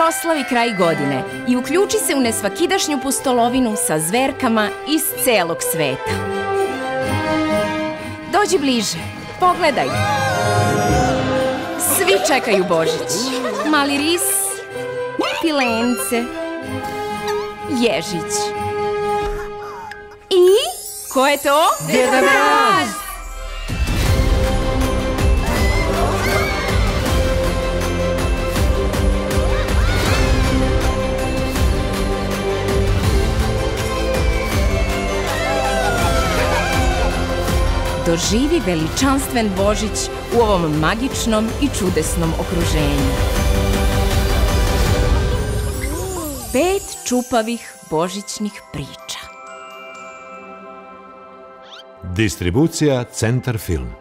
Proslavi kraj godine i uključi se u nesvakidašnju pustolovinu sa zverkama iz celog sveta. Dođi bliže, pogledaj. Svi čekaju Božić. Mali ris, pilence, ježić. I ko je to? Deda Mraz! Doživi veličanstven Božić u ovom magičnom i čudesnom okruženju. 5 čupavih božićnih priča. Distribucija Centar film.